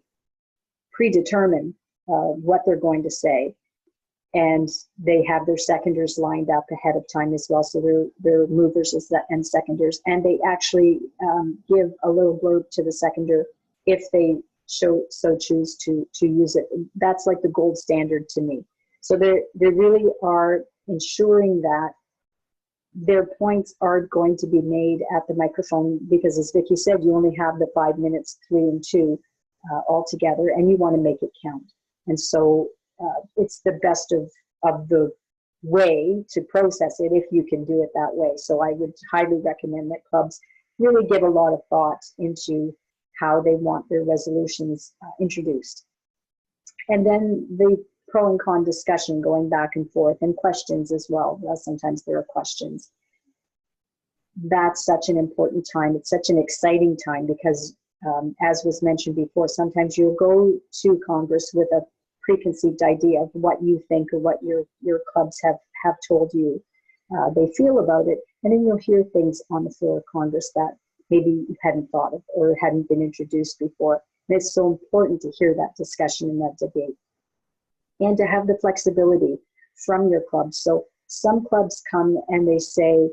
predetermine what they're going to say. and they have their seconders lined up ahead of time as well. So they're movers and seconders, and they actually give a little blurb to the seconder if they so choose to use it. That's like the gold standard to me. So they really are ensuring that their points are going to be made at the microphone, because as Vicky said, you only have the 5 minutes, 3 and 2 all together, and you want to make it count. And so it's the best of the way to process it if you can do it that way. So I would highly recommend that clubs really give a lot of thought into how they want their resolutions introduced. And then the pro and con discussion going back and forth, and questions as well. Sometimes there are questions. That's such an important time. It's such an exciting time because, as was mentioned before, sometimes you'll go to Congress with a preconceived idea of what you think or what your clubs have told you they feel about it. And then you'll hear things on the floor of Congress that maybe you hadn't thought of or hadn't been introduced before. And it's so important to hear that discussion and that debate, and to have the flexibility from your clubs. So some clubs come and they say,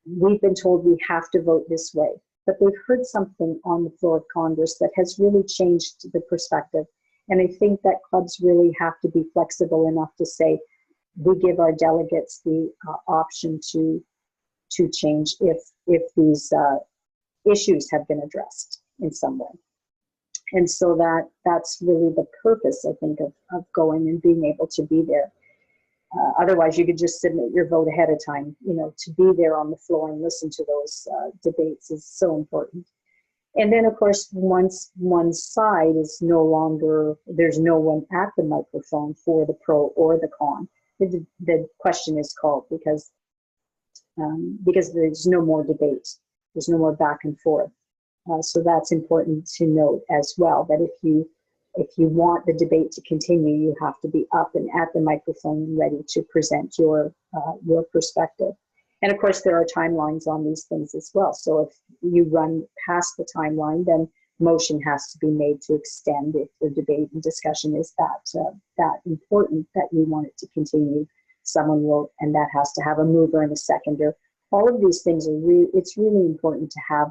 we've been told we have to vote this way, but they've heard something on the floor of Congress that has really changed the perspective. And I think that clubs really have to be flexible enough to say, we give our delegates the option to change if these issues have been addressed in some way. And so that's really the purpose, I think, of going and being able to be there. Otherwise, you could just submit your vote ahead of time. You know, to be there on the floor and listen to those debates is so important. And then, of course, once one side is no longer, there's no one at the microphone for the pro or the con, the question is called because there's no more debate. There's no more back and forth. So that's important to note as well, that if you want the debate to continue, you have to be up and at the microphone and ready to present your perspective. And of course, there are timelines on these things as well. So if you run past the timeline, then motion has to be made to extend if the debate and discussion is that important that you want it to continue. Someone will, and that has to have a mover and a seconder. All of these things are it's really important to have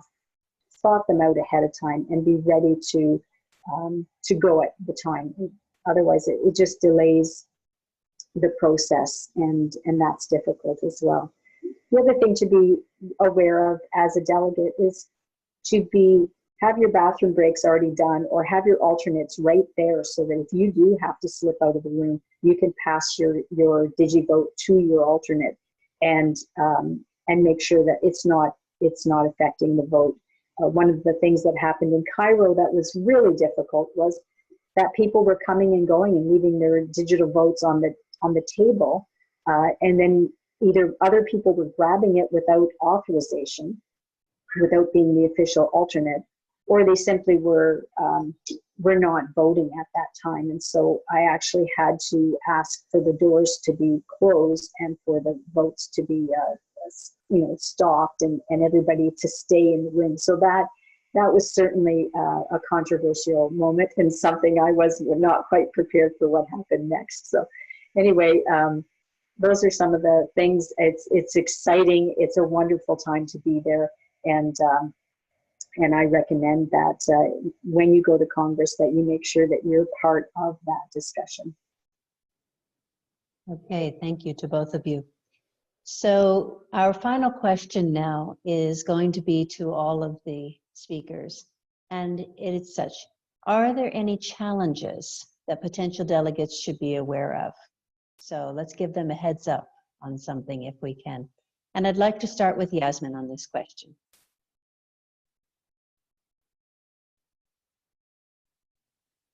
thought them out ahead of time and be ready to go at the time. Otherwise, it just delays the process, and that's difficult as well. The other thing to be aware of as a delegate is to have your bathroom breaks already done, or have your alternates right there, so that if you do have to slip out of the room, you can pass your digivote to your alternate and make sure that it's not affecting the vote. One of the things that happened in Cairo that was really difficult was that people were coming and going and leaving their digital votes on the table, and then either other people were grabbing it without authorization, without being the official alternate, or they simply were not voting at that time. And so I actually had to ask for the doors to be closed and for the votes to be stopped and everybody to stay in the room. So that was certainly a controversial moment, and something I was not quite prepared for what happened next. So anyway, those are some of the things. It's exciting. It's a wonderful time to be there. And I recommend that when you go to Congress, that you make sure that you're part of that discussion. Okay, thank you to both of you. So our final question now is going to be to all of the speakers, and it is such: are there any challenges that potential delegates should be aware of? So let's give them a heads up on something if we can. And I'd like to start with Yasmin on this question.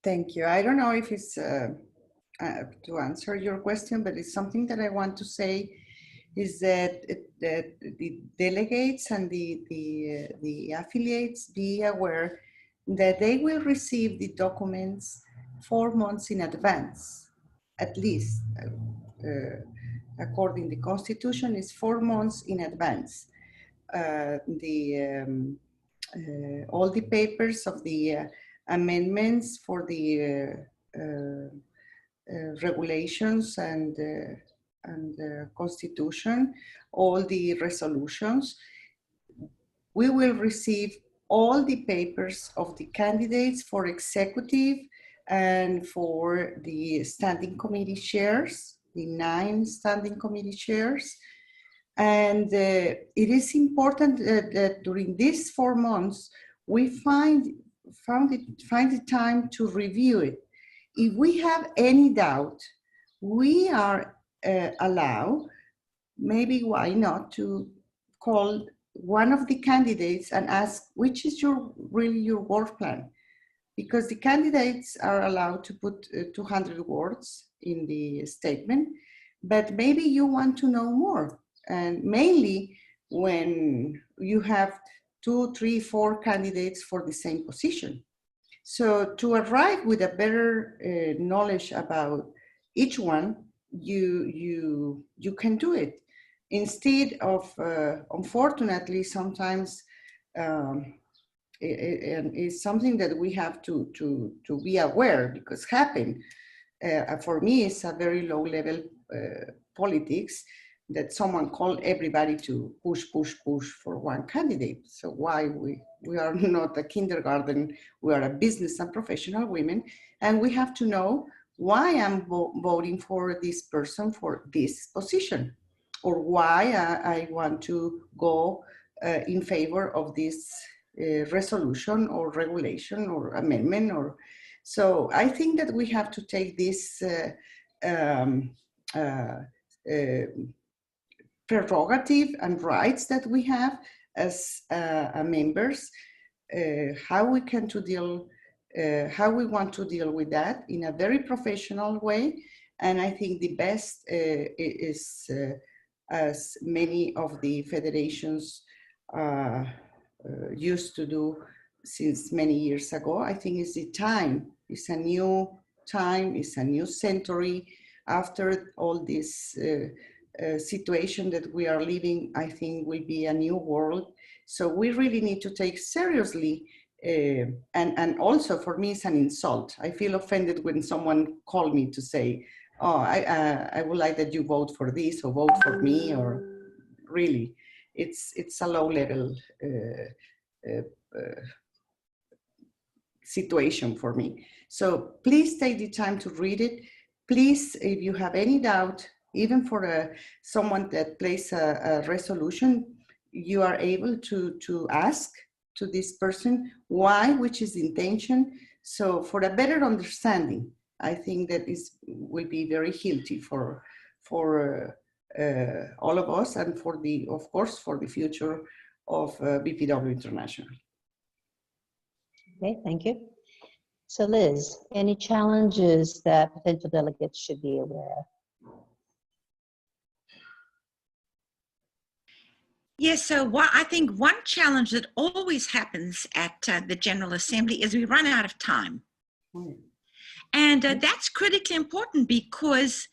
Thank you. I don't know if it's to answer your question, but it's something that I want to say is that the delegates and the affiliates be aware that they will receive the documents 4 months in advance, at least. According to the Constitution, is 4 months in advance. All the papers of the amendments for the regulations and constitution, all the resolutions. We will receive all the papers of the candidates for executive and for the standing committee chairs, the 9 standing committee chairs. And it is important that during these 4 months, we find the time to review it. If we have any doubt, we are allowed, maybe why not, to call one of the candidates and ask, which is really your work plan? Because the candidates are allowed to put 200 words in the statement, but maybe you want to know more. And mainly when you have 2, 3, 4 candidates for the same position. So to arrive with a better knowledge about each one, you can do it. Instead of, unfortunately, sometimes it's something that we have to be aware, because happen. For me, it's a very low level politics that someone called everybody to push for one candidate. So why we are not a kindergarten, we are a business and professional women, and we have to know why I'm voting for this person for this position, or why I want to go in favor of this resolution or regulation or amendment. Or so I think that we have to take this prerogative and rights that we have as members, how we can to deal, how we want to deal with that in a very professional way. And I think the best is, as many of the federations used to do since many years ago, I think it's the time. It's a new time, it's a new century. After all this situation that we are living, I think will be a new world. So we really need to take seriously, and also for me it's an insult. I feel offended when someone called me to say, oh, I would like that you vote for this or vote for me, or really, it's a low level situation for me. So please take the time to read it. Please, if you have any doubt, even for someone that plays a resolution, you are able to ask to this person why, which is the intention. So for a better understanding, I think that this will be very healthy for all of us, and for the, of course, for the future of BPW International. Okay, thank you. So Liz, any challenges that potential delegates should be aware of? Yes, so I think one challenge that always happens at the General Assembly is we run out of time. And that's critically important, because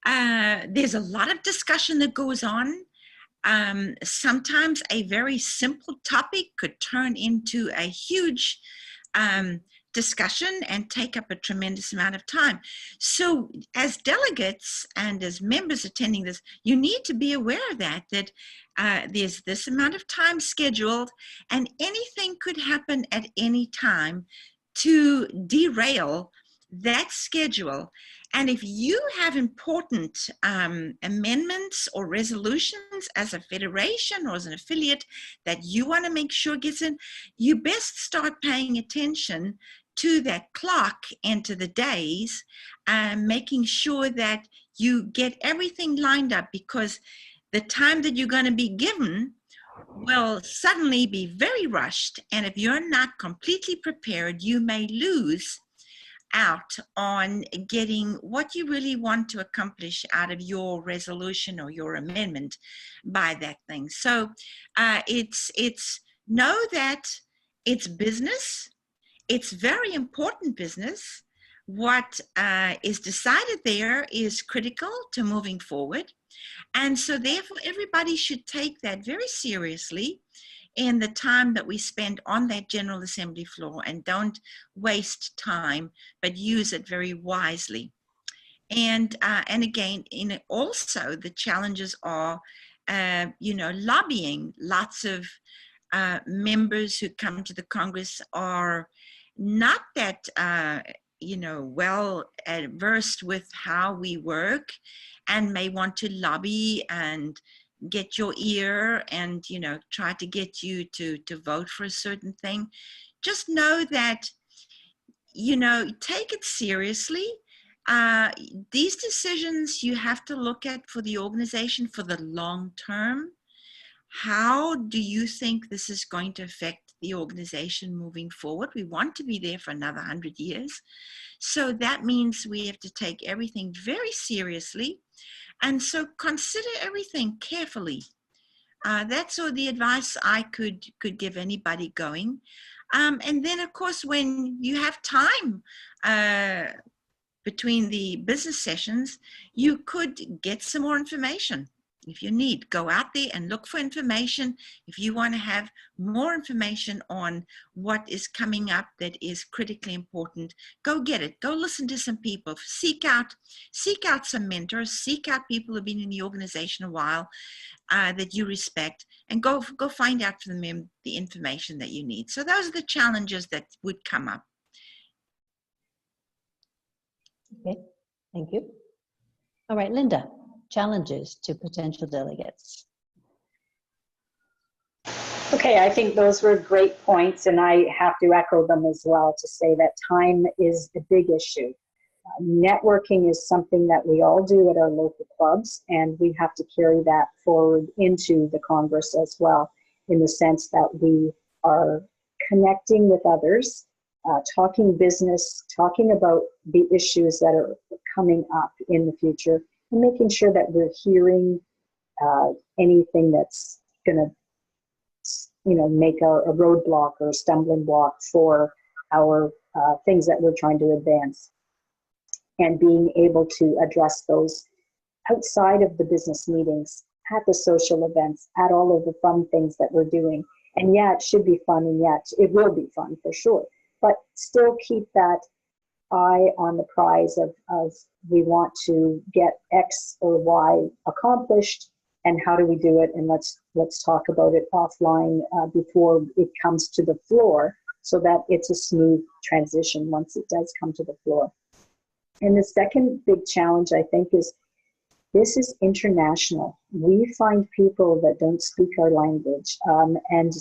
there's a lot of discussion that goes on. Sometimes a very simple topic could turn into a huge discussion and take up a tremendous amount of time. So as delegates and as members attending this, you need to be aware of that there's this amount of time scheduled, and anything could happen at any time to derail that schedule. And if you have important amendments or resolutions as a federation or as an affiliate that you want to make sure gets in, you best start paying attention to that clock and to the days, making sure that you get everything lined up, because the time that you're going to be given will suddenly be very rushed. And if you're not completely prepared, you may lose out on getting what you really want to accomplish out of your resolution or your amendment by that thing. So it's know that it's business. It's very important business. What is decided there is critical to moving forward. And so therefore, everybody should take that very seriously in the time that we spend on that General Assembly floor, and don't waste time, but use it very wisely. And again, also the challenges are, lobbying. Lots of members who come to the Congress are not that, well versed with how we work, and may want to lobby and get your ear and, try to get you to vote for a certain thing. Just know that, take it seriously. These decisions you have to look at for the organization for the long term. How do you think this is going to affect the organization moving forward? We want to be there for another 100 years. So that means we have to take everything very seriously. And so consider everything carefully. That's all the advice I could give anybody going. And then, of course, when you have time between the business sessions, you could get some more information. If you need, go out there and look for information. If you want to have more information on what is coming up that is critically important, go get it. Go listen to some people. Seek out some mentors. Seek out people who've been in the organization a while that you respect, and go find out from them the information that you need. So those are the challenges that would come up. Okay, thank you. All right, Linda, challenges to potential delegates. Okay, I think those were great points, and I have to echo them as well to say that time is a big issue. Networking is something that we all do at our local clubs, and we have to carry that forward into the Congress as well, in the sense that we are connecting with others, talking business, talking about the issues that are coming up in the future, and making sure that we're hearing anything that's going to, make a roadblock or a stumbling block for our things that we're trying to advance, and being able to address those outside of the business meetings, at the social events, at all of the fun things that we're doing. And yeah, it should be fun, and yet it will be fun for sure, but still keep that eye on the prize of we want to get X or Y accomplished, and how do we do it, and let's talk about it offline before it comes to the floor, so that it's a smooth transition once it does come to the floor. And the second big challenge, I think, is this is international. We find people that don't speak our language and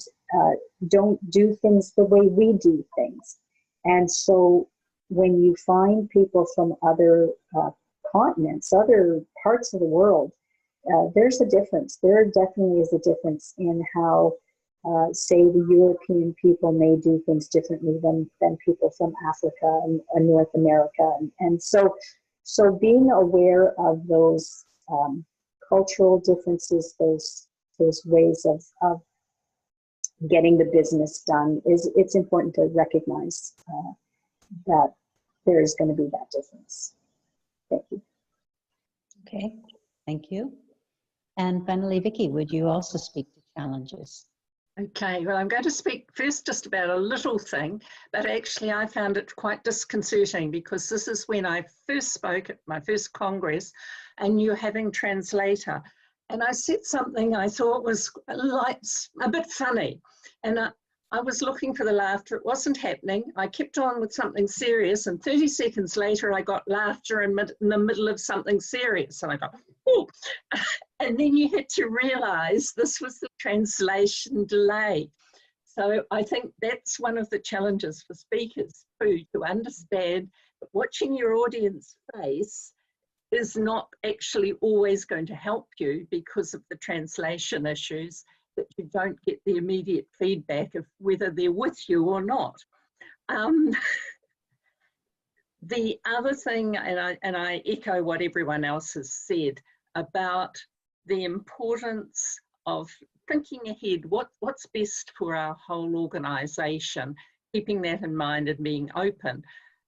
don't do things the way we do things. And so when you find people from other continents, other parts of the world, there's a difference. There definitely is a difference in how, say, the European people may do things differently than people from Africa and North America. And so being aware of those cultural differences, those ways of getting the business done, it's important to recognize that there is going to be that difference. Thank you. Okay, thank you. And finally, Vicky, would you also speak to challenges? Okay, well, I'm going to speak first just about a little thing, but actually I found it quite disconcerting, because this is when I first spoke at my first Congress, and you're having translator. And I said something I thought was a bit funny, and I was looking for the laughter. It wasn't happening. I kept on with something serious, and 30 seconds later I got laughter in the middle of something serious, and I got, oh. And then you had to realize this was the translation delay. So I think that's one of the challenges for speakers too, to understand that watching your audience face is not actually always going to help you, because of the translation issues, that you don't get the immediate feedback of whether they're with you or not. The other thing, and I echo what everyone else has said about the importance of thinking ahead, what's best for our whole organisation, keeping that in mind and being open.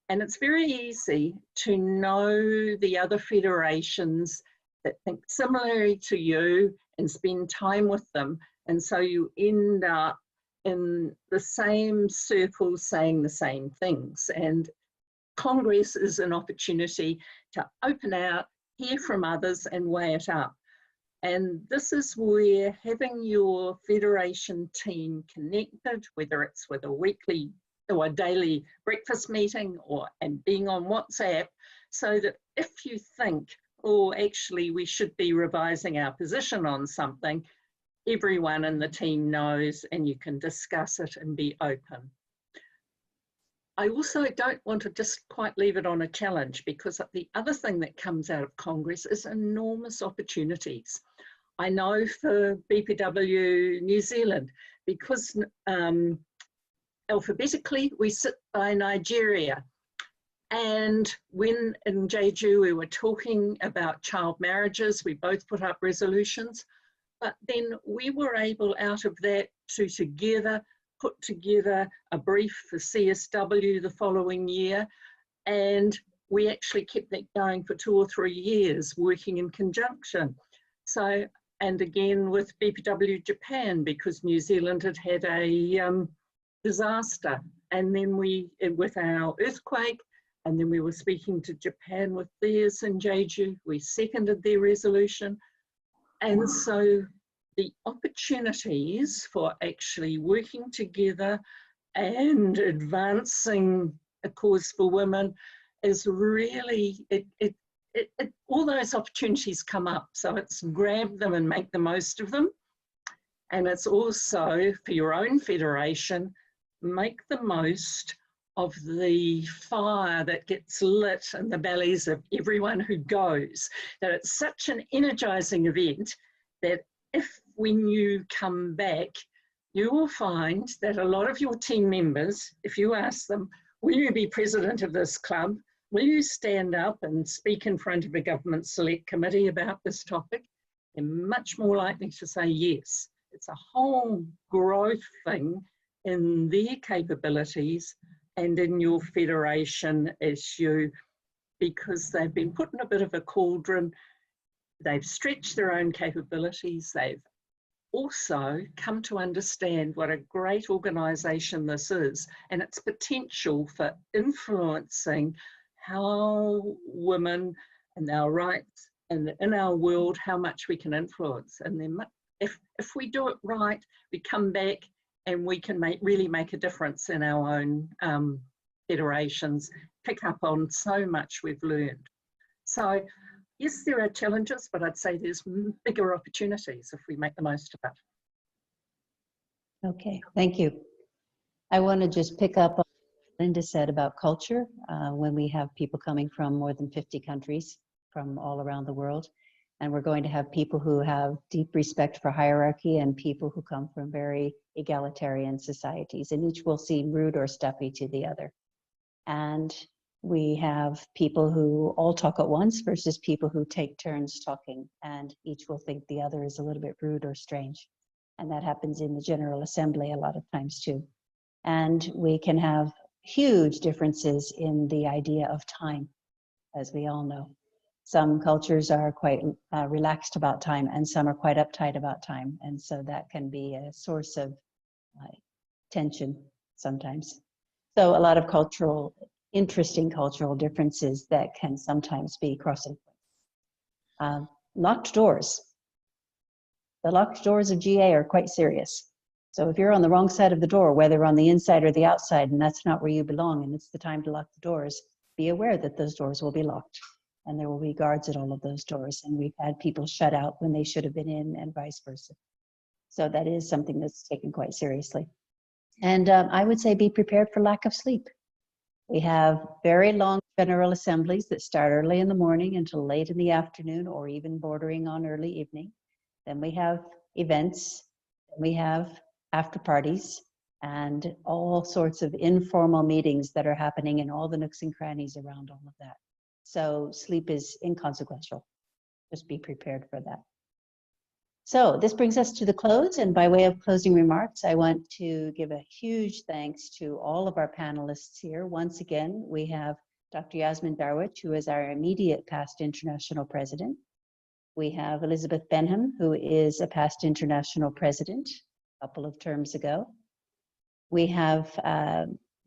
And it's very easy to know the other federations that think similarly to you and spend time with them. And so you end up in the same circles saying the same things. And Congress is an opportunity to open out, hear from others and weigh it up. And this is where having your federation team connected, whether it's with a weekly or a daily breakfast meeting and being on WhatsApp, so that if you think, oh, actually we should be revising our position on something, everyone in the team knows and you can discuss it and be open. I also don't want to just quite leave it on a challenge, because the other thing that comes out of Congress is enormous opportunities. I know for BPW New Zealand, because alphabetically we sit by Nigeria. And when in Jeju we were talking about child marriages, we both put up resolutions, but then we were able out of that to put together a brief for CSW the following year, and we actually kept that going for 2 or 3 years, working in conjunction. So, and again with BPW Japan, because New Zealand had had a disaster, and then with our earthquake, and then we were speaking to Japan with theirs in Jeju, we seconded their resolution. And so the opportunities for actually working together and advancing a cause for women is really, all those opportunities come up. So it's grab them and make the most of them. And it's also for your own federation, make the most of the fire that gets lit in the bellies of everyone who goes. That it's such an energizing event that when you come back, you will find that a lot of your team members, if you ask them, will you be president of this club? Will you stand up and speak in front of a government select committee about this topic? They're much more likely to say yes. It's a whole growth thing in their capabilities and in your federation issue, because they've been put in a bit of a cauldron. They've stretched their own capabilities. They've also come to understand what a great organisation this is and its potential for influencing how women and our rights and in our world, how much we can influence. And then if we do it right, we come back and we can really make a difference in our own federations, pick up on so much we've learned. So yes, there are challenges, but I'd say there's bigger opportunities if we make the most of it. Okay, thank you. I want to just pick up on what Linda said about culture. When we have people coming from more than 50 countries from all around the world, and we're going to have people who have deep respect for hierarchy and people who come from very egalitarian societies, and each will seem rude or stuffy to the other. And we have people who all talk at once versus people who take turns talking, and each will think the other is a little bit rude or strange. And that happens in the General Assembly a lot of times too. And we can have huge differences in the idea of time, as we all know. Some cultures are quite relaxed about time, and some are quite uptight about time. And so that can be a source of tension sometimes. So a lot of interesting cultural differences that can sometimes be crossing points. Locked doors. The locked doors of GA are quite serious. So if you're on the wrong side of the door, whether on the inside or the outside, and that's not where you belong, and it's the time to lock the doors, be aware that those doors will be locked. And there will be guards at all of those doors. And we've had people shut out when they should have been in, and vice versa. So that is something that's taken quite seriously. And I would say be prepared for lack of sleep. We have very long General Assemblies that start early in the morning until late in the afternoon, or even bordering on early evening. Then we have events, then we have after parties, and all sorts of informal meetings that are happening in all the nooks and crannies around all of that. So sleep is inconsequential. Just be prepared for that. So this brings us to the close, and by way of closing remarks, I want to give a huge thanks to all of our panelists here. Once again, we have Dr. Yasmin Darwich, who is our immediate past international president. We have Elizabeth Benham, who is a past international president a couple of terms ago. We have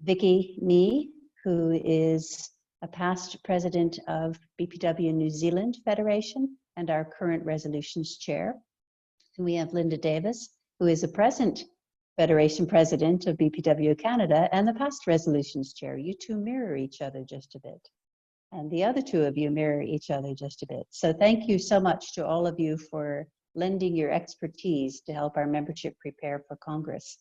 Vicky Mee, who is a past president of BPW New Zealand Federation and our current resolutions chair. And we have Linda Davis, who is a present Federation president of BPW Canada and the past resolutions chair. You two mirror each other just a bit. And the other two of you mirror each other just a bit. So thank you so much to all of you for lending your expertise to help our membership prepare for Congress.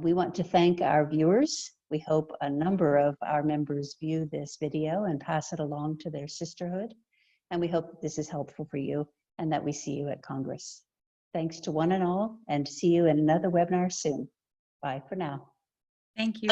We want to thank our viewers. We hope a number of our members view this video and pass it along to their sisterhood. And we hope that this is helpful for you and that we see you at Congress. Thanks to one and all, and see you in another webinar soon. Bye for now. Thank you.